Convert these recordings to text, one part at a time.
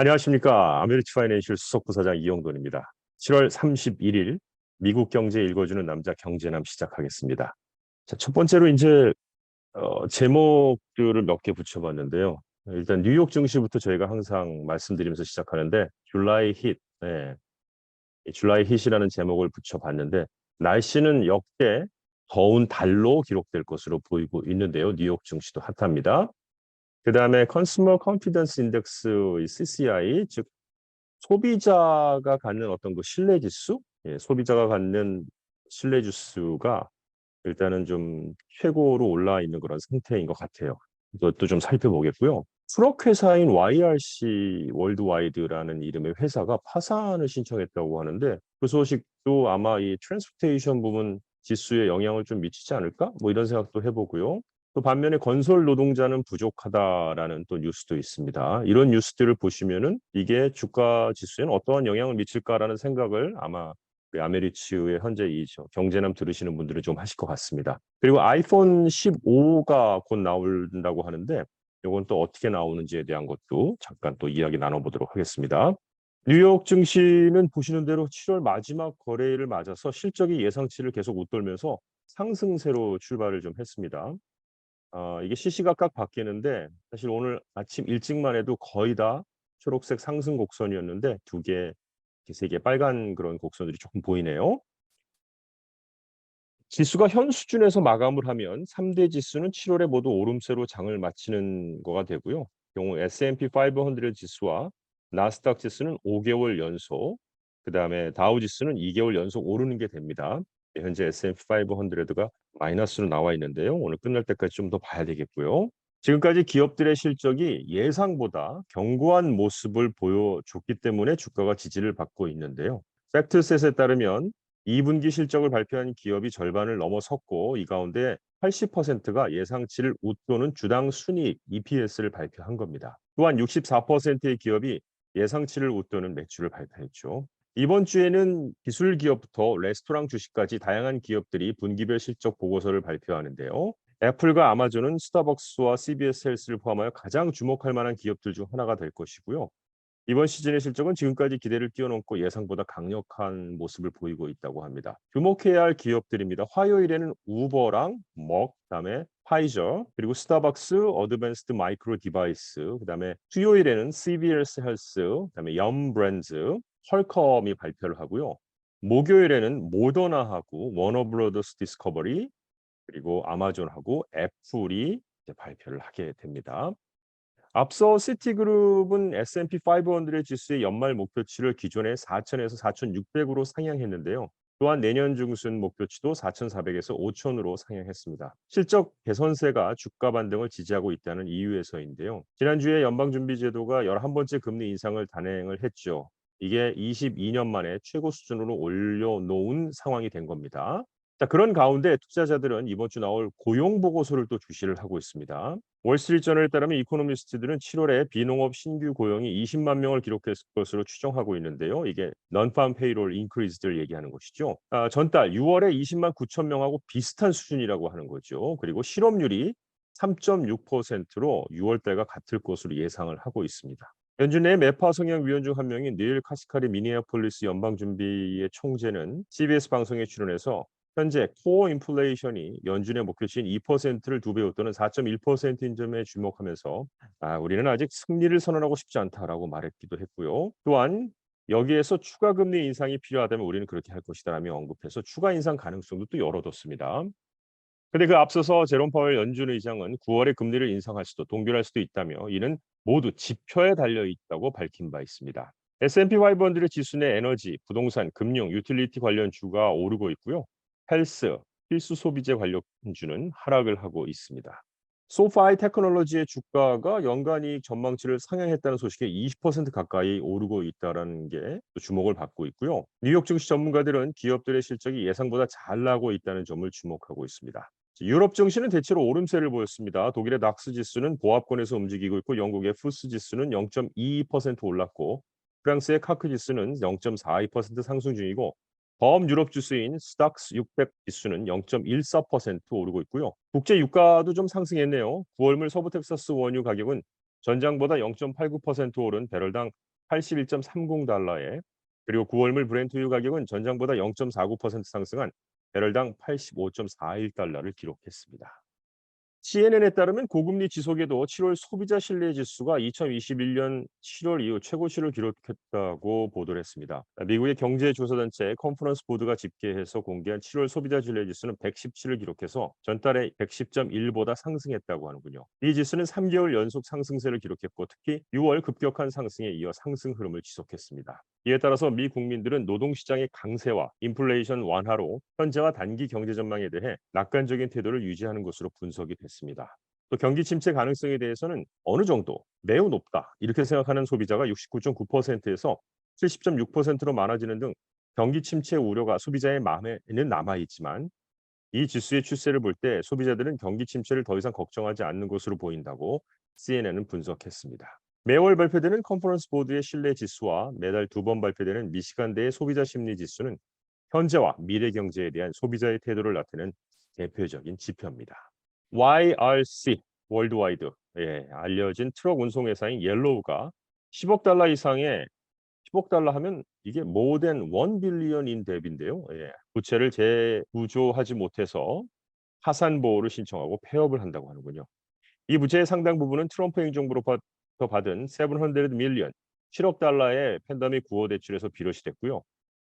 안녕하십니까. 아메리츠 파이낸셜 수석부사장 이용돈입니다. 7월 31일 미국 경제 읽어주는 남자 경제남 시작하겠습니다. 자, 첫 번째로 이제 제목들을 몇 개 붙여봤는데요. 일단 뉴욕 증시부터 저희가 항상 말씀드리면서 시작하는데 줄라이 hit네 이 줄라이 hit이라는 제목을 붙여봤는데 날씨는 역대 더운 달로 기록될 것으로 보이고 있는데요. 뉴욕 증시도 핫합니다. 그다음에 컨슈머 컨피던스 인덱스 CCI 즉 소비자가 갖는 어떤 그 신뢰 지수, 소비자가 갖는 신뢰 지수가 일단은 좀 최고로 올라와 있는 그런 상태인 것 같아요. 이것도 좀 살펴보겠고요. 트럭 회사인 YRC 월드와이드라는 이름의 회사가 파산을 신청했다고 하는데 그 소식도 아마 이 트랜스포테이션 부분 지수에 영향을 좀 미치지 않을까? 뭐 이런 생각도 해보고요. 또 반면에 건설 노동자는 부족하다라는 또 뉴스도 있습니다. 이런 뉴스들을 보시면은 이게 주가 지수에는 어떠한 영향을 미칠까라는 생각을 아마 우리 아메리츠의 현재 이 경제남 들으시는 분들은 좀 하실 것 같습니다. 그리고 아이폰 15가 곧 나온다고 하는데 이건 또 어떻게 나오는지에 대한 것도 잠깐 또 이야기 나눠보도록 하겠습니다. 뉴욕 증시는 보시는 대로 7월 마지막 거래일을 맞아서 실적이 예상치를 계속 웃돌면서 상승세로 출발을 좀 했습니다. 이게 시시각각 바뀌는데 사실 오늘 아침 일찍만 해도 거의 다 초록색 상승 곡선이었는데 두 개, 세 개 빨간 그런 곡선들이 조금 보이네요. 지수가 현 수준에서 마감을 하면 3대 지수는 7월에 모두 오름세로 장을 마치는 거가 되고요. 경우 S&P 500 지수와 나스닥 지수는 5개월 연속, 그다음에 다우 지수는 2개월 연속 오르는 게 됩니다. 현재 S&P 500가 마이너스로 나와 있는데요. 오늘 끝날 때까지 좀 더 봐야 되겠고요. 지금까지 기업들의 실적이 예상보다 견고한 모습을 보여줬기 때문에 주가가 지지를 받고 있는데요. 팩트셋에 따르면 2분기 실적을 발표한 기업이 절반을 넘어섰고 이 가운데 80%가 예상치를 웃도는 주당 순이익 EPS를 발표한 겁니다. 또한 64%의 기업이 예상치를 웃도는 매출을 발표했죠. 이번 주에는 기술 기업부터 레스토랑 주식까지 다양한 기업들이 분기별 실적 보고서를 발표하는데요. 애플과 아마존은 스타벅스와 CBS 헬스를 포함하여 가장 주목할 만한 기업들 중 하나가 될 것이고요. 이번 시즌의 실적은 지금까지 기대를 뛰어넘고 예상보다 강력한 모습을 보이고 있다고 합니다. 주목해야 할 기업들입니다. 화요일에는 우버랑 그다음에 파이저, 그리고 스타벅스, 어드밴스드 마이크로 디바이스, 그다음에 수요일에는 CBS 헬스, 그다음에 염 브랜드, 퀄컴이 발표를 하고요. 목요일에는 모더나하고 워너브로더스 디스커버리, 그리고 아마존하고 애플이 발표를 하게 됩니다. 앞서 시티그룹은 S&P 500 지수의 연말 목표치를 기존의 4,000에서 4,600으로 상향했는데요. 또한 내년 중순 목표치도 4,400에서 5,000으로 상향했습니다. 실적 개선세가 주가 반등을 지지하고 있다는 이유에서인데요. 지난주에 연방준비제도가 11번째 금리 인상을 단행을 했죠. 이게 22년 만에 최고 수준으로 올려놓은 상황이 된 겁니다. 자, 그런 가운데 투자자들은 이번 주 나올 고용 보고서를 또 주시를 하고 있습니다. 월스트리트저널에 따르면 이코노미스트들은 7월에 비농업 신규 고용이 20만 명을 기록했을 것으로 추정하고 있는데요. 이게 non-farm payroll increase를 얘기하는 것이죠. 전달 6월에 20만 9천 명하고 비슷한 수준이라고 하는 거죠. 그리고 실업률이 3.6%로 6월 달과 같을 것으로 예상을 하고 있습니다. 연준 내 매파 성향 위원 중 한 명인 닐 카시카리 미니애폴리스 연방준비의 총재는 CBS 방송에 출연해서 현재 코어 인플레이션이 연준의 목표치인 2%를 두 배 웃도는 4.1%인 점에 주목하면서 우리는 아직 승리를 선언하고 싶지 않다라고 말했기도 했고요. 또한 여기에서 추가 금리 인상이 필요하다면 우리는 그렇게 할 것이다라며 언급해서 추가 인상 가능성도 또 열어뒀습니다. 근데 그 앞서서 제롬 파월 연준 의장은 9월에 금리를 인상할 수도 동결할 수도 있다며 이는 모두 지표에 달려 있다고 밝힌 바 있습니다. S&P 500 지수 내 에너지, 부동산, 금융, 유틸리티 관련 주가 오르고 있고요. 헬스, 필수 소비재 관련주는 하락을 하고 있습니다. 소파이 테크놀로지의 주가가 연간 이익 전망치를 상향했다는 소식에 20% 가까이 오르고 있다는 게 주목을 받고 있고요. 뉴욕 증시 전문가들은 기업들의 실적이 예상보다 잘 나고 있다는 점을 주목하고 있습니다. 유럽 증시는 대체로 오름세를 보였습니다. 독일의 닥스 지수는 보합권에서 움직이고 있고 영국의 푸스 지수는 0.22% 올랐고 프랑스의 카크 지수는 0.42% 상승 중이고 범유럽 지수인 스닥스 600 지수는 0.14% 오르고 있고요. 국제 유가도 좀 상승했네요. 9월물 서부 텍사스 원유 가격은 전장보다 0.89% 오른 배럴당 $81.30에 그리고 9월물 브렌트유 가격은 전장보다 0.49% 상승한 배럴당 $85.41를 기록했습니다. CNN에 따르면 고금리 지속에도 7월 소비자 신뢰 지수가 2021년 7월 이후 최고치를 기록했다고 보도를 했습니다. 미국의 경제조사단체 컨퍼런스 보드가 집계해서 공개한 7월 소비자 신뢰 지수는 117을 기록해서 전달에 110.1보다 상승했다고 하는군요. 이 지수는 3개월 연속 상승세를 기록했고 특히 6월 급격한 상승에 이어 상승 흐름을 지속했습니다. 이에 따라서 미 국민들은 노동시장의 강세와 인플레이션 완화로 현재와 단기 경제 전망에 대해 낙관적인 태도를 유지하는 것으로 분석이 됐습니다. 또 경기 침체 가능성에 대해서는 어느 정도 매우 높다 이렇게 생각하는 소비자가 69.9%에서 70.6%로 많아지는 등 경기 침체 우려가 소비자의 마음에는 남아있지만 이 지수의 추세를 볼 때 소비자들은 경기 침체를 더 이상 걱정하지 않는 것으로 보인다고 CNN은 분석했습니다. 매월 발표되는 컨퍼런스 보드의 신뢰 지수와 매달 2번 발표되는 미시간대의 소비자 심리 지수는 현재와 미래 경제에 대한 소비자의 태도를 나타내는 대표적인 지표입니다. YRC 월드와이드 알려진 트럭 운송회사인 옐로우가 10억 달러 이상의 10억 달러 하면 이게 more than 1 billion in debt인데요. 부채를 재구조하지 못해서 파산 보호를 신청하고 폐업을 한다고 하는군요. 이 부채의 상당 부분은 트럼프 행정부로부터 받은 700 밀리언 7억 달러의 팬데믹 구호 대출에서 비롯이 됐고요.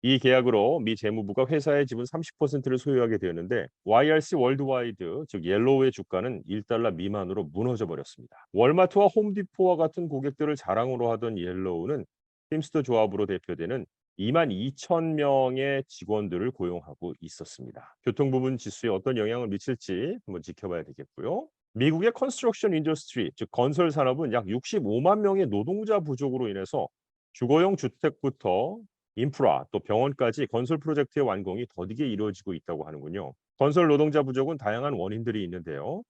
이 계약으로 미 재무부가 회사의 지분 30%를 소유하게 되었는데 YRC 월드와이드 즉 옐로우의 주가는 1달러 미만으로 무너져 버렸습니다. 월마트와 홈디포와 같은 고객들을 자랑으로 하던 옐로우는 팀스터 조합으로 대표되는 22,000명의 직원들을 고용하고 있었습니다. 교통 부분 지수에 어떤 영향을 미칠지 한번 지켜봐야 되겠고요. 미국의 컨스트럭션 인더스트리, 즉 건설 산업은 약 65만 명의 노동자 부족으로 인해서 주거용 주택부터 인프라 또 병원까지 건설 프로젝트의 완공이 더디게 이루어지고 있다고 하는군요. 건설 노동자 부족은 다양한 원인들이 있는데요.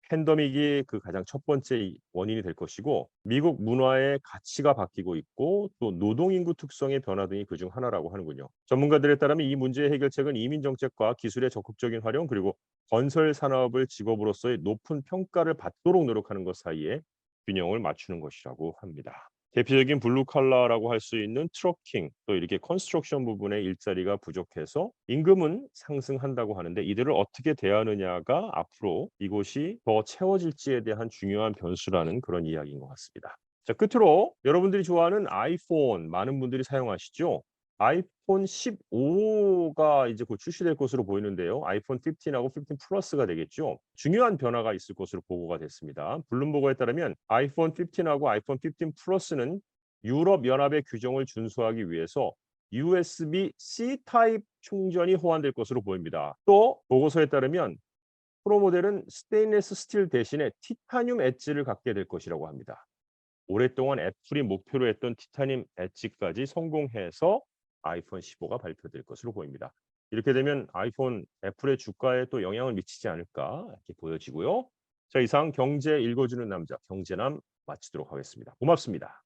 팬데믹이 그 가장 첫 번째 원인이 될 것이고 미국 문화의 가치가 바뀌고 있고 또 노동인구 특성의 변화 등이 그중 하나라고 하는군요. 전문가들에 따르면 이 문제의 해결책은 이민 정책과 기술의 적극적인 활용 그리고 건설 산업을 직업으로서의 높은 평가를 받도록 노력하는 것 사이에 균형을 맞추는 것이라고 합니다. 대표적인 블루 칼라라고 할 수 있는 트러킹 또 이렇게 컨스트럭션 부분의 일자리가 부족해서 임금은 상승한다고 하는데 이들을 어떻게 대하느냐가 앞으로 이곳이 더 채워질지에 대한 중요한 변수라는 그런 이야기인 것 같습니다. 자, 끝으로 여러분들이 좋아하는 아이폰 많은 분들이 사용하시죠? 아이폰 15가 이제 곧 출시될 것으로 보이는데요. 아이폰 15하고 15 플러스가 되겠죠. 중요한 변화가 있을 것으로 보고가 됐습니다. 블룸버그에 따르면 아이폰 15하고 아이폰 15 플러스는 유럽 연합의 규정을 준수하기 위해서 USB-C 타입 충전이 호환될 것으로 보입니다. 또 보고서에 따르면 프로 모델은 스테인리스 스틸 대신에 티타늄 엣지를 갖게 될 것이라고 합니다. 오랫동안 애플이 목표로 했던 티타늄 엣지까지 성공해서 아이폰 15가 발표될 것으로 보입니다. 이렇게 되면 애플의 주가에 또 영향을 미치지 않을까 이렇게 보여지고요. 자, 이상 경제 읽어주는 남자 경제남 마치도록 하겠습니다. 고맙습니다.